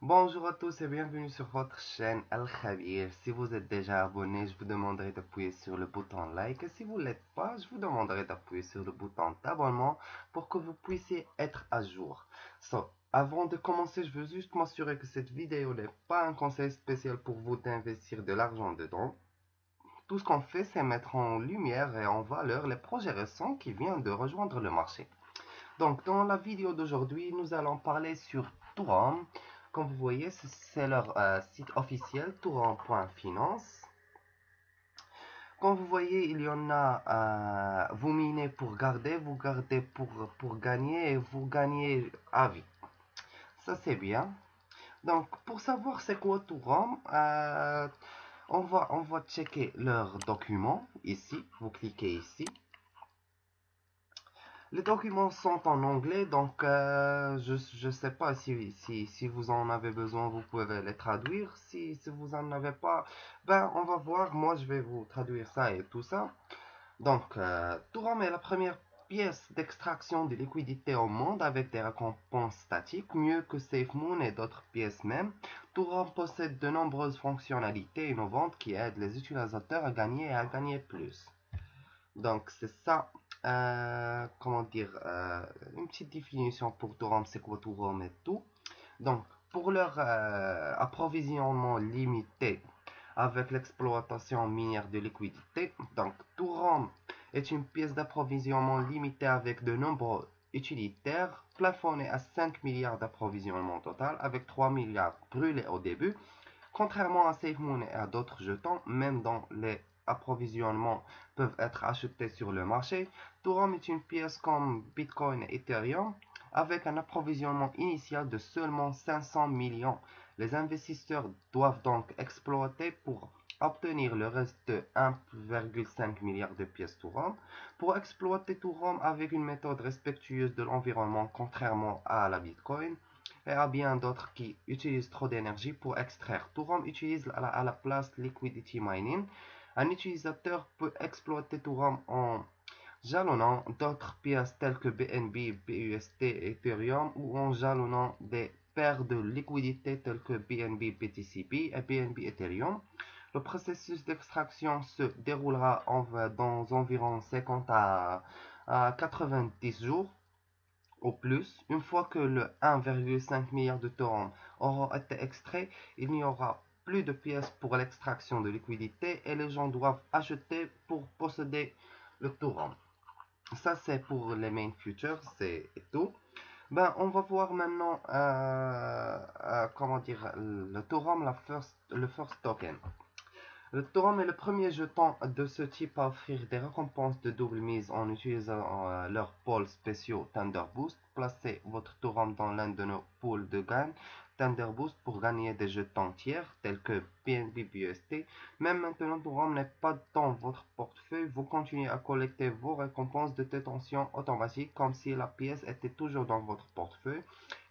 Bonjour à tous et bienvenue sur votre chaîne Al Khabir. Si vous êtes déjà abonné, je vous demanderai d'appuyer sur le bouton like. Et si vous ne l'êtes pas, je vous demanderai d'appuyer sur le bouton d'abonnement pour que vous puissiez être à jour. Avant de commencer, je veux juste m'assurer que cette vidéo n'est pas un conseil spécial pour vous d'investir de l'argent dedans. Tout ce qu'on fait, c'est mettre en lumière et en valeur les projets récents qui viennent de rejoindre le marché. Donc, dans la vidéo d'aujourd'hui, nous allons parler sur Touram. Comme vous voyez, c'est leur site officiel, touram.finance. Comme vous voyez, il y en a, vous minez pour garder, vous gardez pour gagner et vous gagnez à vie. Ça, c'est bien. Donc, pour savoir c'est quoi Touram, on va checker leurs documents ici. Vous cliquez ici. Les documents sont en anglais, donc je ne sais pas si vous en avez besoin, vous pouvez les traduire. Si vous en avez pas, ben on va voir. Moi, je vais vous traduire ça et tout ça. Donc, Touram est la première pièce d'extraction de liquidité au monde avec des récompenses statiques, mieux que SafeMoon et d'autres pièces même. Touram possède de nombreuses fonctionnalités innovantes qui aident les utilisateurs à gagner et à gagner plus. Donc, c'est ça, comment dire, une petite définition pour Touram, c'est quoi Touram et tout. Donc, pour leur approvisionnement limité avec l'exploitation minière de liquidité, donc Touram est une pièce d'approvisionnement limitée avec de nombreux utilitaires, plafonnée à 5 milliards d'approvisionnement total, avec 3 milliards brûlés au début. Contrairement à SafeMoon et à d'autres jetons, même dont les approvisionnements peuvent être achetés sur le marché, Touram est une pièce comme Bitcoin et Ethereum avec un approvisionnement initial de seulement 500 millions. Les investisseurs doivent donc exploiter pour obtenir le reste de 1,5 milliard de pièces Touram. Pour exploiter Touram avec une méthode respectueuse de l'environnement contrairement à la Bitcoin, et à bien d'autres qui utilisent trop d'énergie pour extraire. Touram utilise à la place Liquidity Mining. Un utilisateur peut exploiter Touram en jalonnant d'autres pièces telles que BNB, BUSD et Ethereum ou en jalonnant des paires de liquidités telles que BNB BTCP et BNB Ethereum. Le processus d'extraction se déroulera dans environ 50 à 90 jours au plus. Une fois que le 1,5 milliard de torrents auront été extraits, il n'y aura plus de pièces pour l'extraction de liquidité et les gens doivent acheter pour posséder le torrent. Ça, c'est pour les main futures, c'est tout. Ben, on va voir maintenant, comment dire, le torrent, le first token. Le Torum est le premier jeton de ce type à offrir des récompenses de double mise en utilisant leurs pôles spéciaux Thunder Boost. Placez votre Torum dans l'un de nos pools de gain Thunder Boost pour gagner des jetons tiers tels que BNB BUSD. Même maintenant, Torum n'est pas dans votre portefeuille. Vous continuez à collecter vos récompenses de détention automatique comme si la pièce était toujours dans votre portefeuille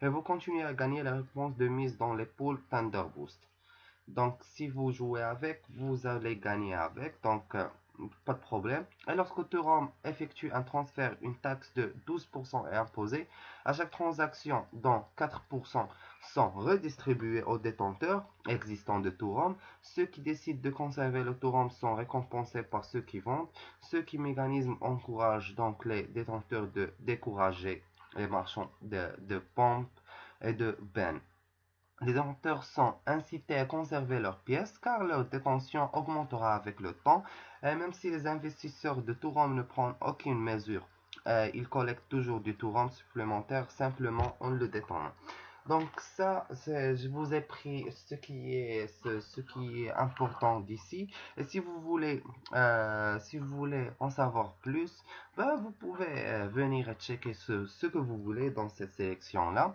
et vous continuez à gagner les récompenses de mise dans les pools Thunder Boost. Donc, si vous jouez avec, vous allez gagner avec. Donc, pas de problème. Et lorsque Touram effectue un transfert, une taxe de 12% est imposée. À chaque transaction, dont 4% sont redistribués aux détenteurs existants de Touram. Ceux qui décident de conserver le Touram sont récompensés par ceux qui vendent. Ce qui mécanisme encourage donc les détenteurs de décourager les marchands de pompe et de ben. Les détenteurs sont incités à conserver leurs pièces car leur détention augmentera avec le temps et même si les investisseurs de Touram ne prennent aucune mesure, ils collectent toujours du Touram supplémentaire simplement en le détenant. Donc ça, je vous ai pris ce qui est important d'ici. Et si vous voulez en savoir plus, ben, vous pouvez venir et checker ce que vous voulez dans cette sélection-là.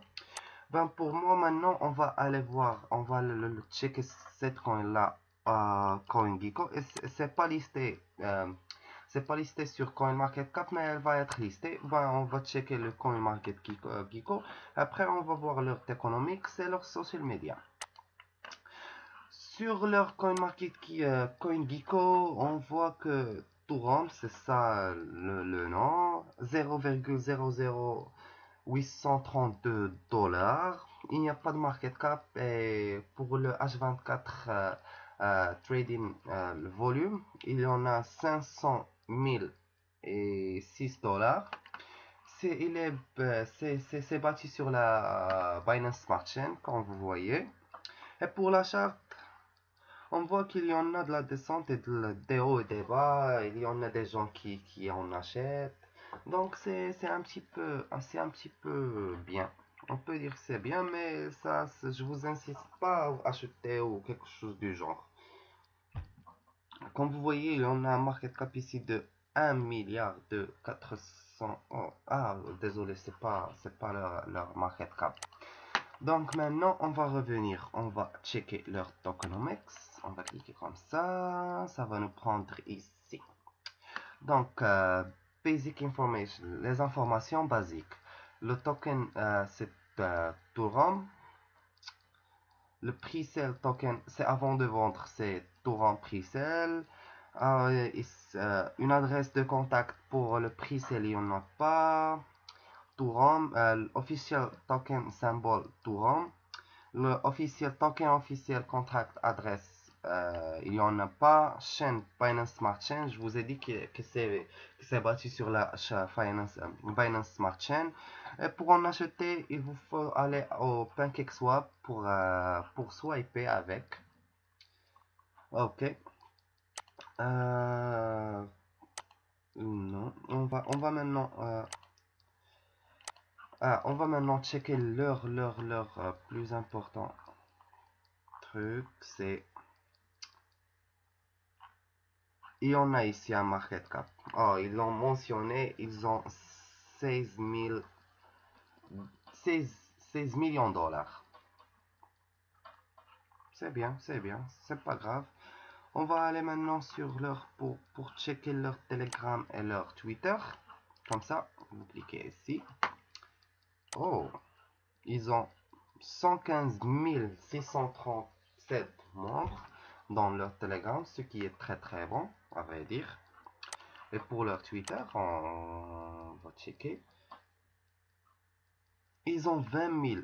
Ben pour moi maintenant, on va aller voir, on va checker cette coin-là à CoinGecko. Et c'est pas listé sur CoinMarketCap, mais elle va être listée. Ben on va checker le CoinMarketGecko. Après on va voir leur économique, c'est leur social media. Sur leur CoinGecko, on voit que Touram, c'est ça le nom, 0,00 832 dollars. il n'y a pas de market cap. Et pour le H24 trading, le volume, il y en a 500 006 dollars. C'est bâti sur la Binance Smart Chain, comme vous voyez. Et pour la charte, on voit qu'il y en a de la descente et des hauts et des bas. Il y en a des gens qui en achètent. Donc c'est un petit peu bien. On peut dire que c'est bien, mais je vous insiste pas à acheter ou quelque chose du genre. Comme vous voyez, il y en a un market cap ici de 1 milliard de 400. Ah, désolé, c'est pas leur market cap. Donc maintenant, on va revenir, on va checker leur tokenomics. On va cliquer comme ça va nous prendre ici. Donc, basic information, les informations basiques. Le token, c'est Tourom. Le pre-sale token, c'est avant de vendre, c'est Tourom pre-sale. Une adresse de contact pour le pre-sale, il n'y en a pas. Tourom, official token symbol Tourom. Le officiel token officiel contract adresse, il n'y en a pas. Chain Binance Smart Chain, je vous ai dit que c'est bâti sur la Binance Smart Chain. Et pour en acheter, il vous faut aller au PancakeSwap pour swiper avec. Ok. Non, on va maintenant on va maintenant checker leur plus important truc, c'est il y en a ici un market cap. Oh, ils l'ont mentionné, ils ont 16 000, 16 millions de dollars. C'est bien, c'est pas grave. On va aller maintenant sur pour checker leur Telegram et leur Twitter. Comme ça, vous cliquez ici. Oh, ils ont 115 637 membres dans leur Telegram, ce qui est très bon, à vrai dire. Et pour leur Twitter, on va checker. Ils ont 20 000,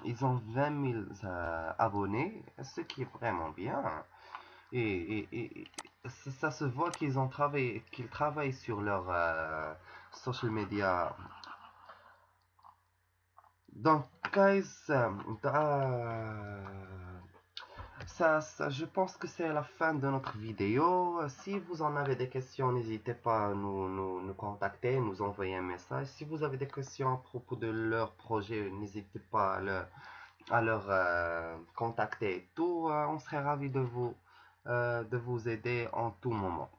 ils ont 20 000 abonnés, ce qui est vraiment bien. Et ça se voit qu'ils travaillent sur leur social media. Donc, guys, je pense que c'est la fin de notre vidéo. Si vous en avez des questions, n'hésitez pas à nous contacter, nous envoyer un message. Si vous avez des questions à propos de leur projet, n'hésitez pas à leur contacter et tout. On serait ravis de vous aider en tout moment.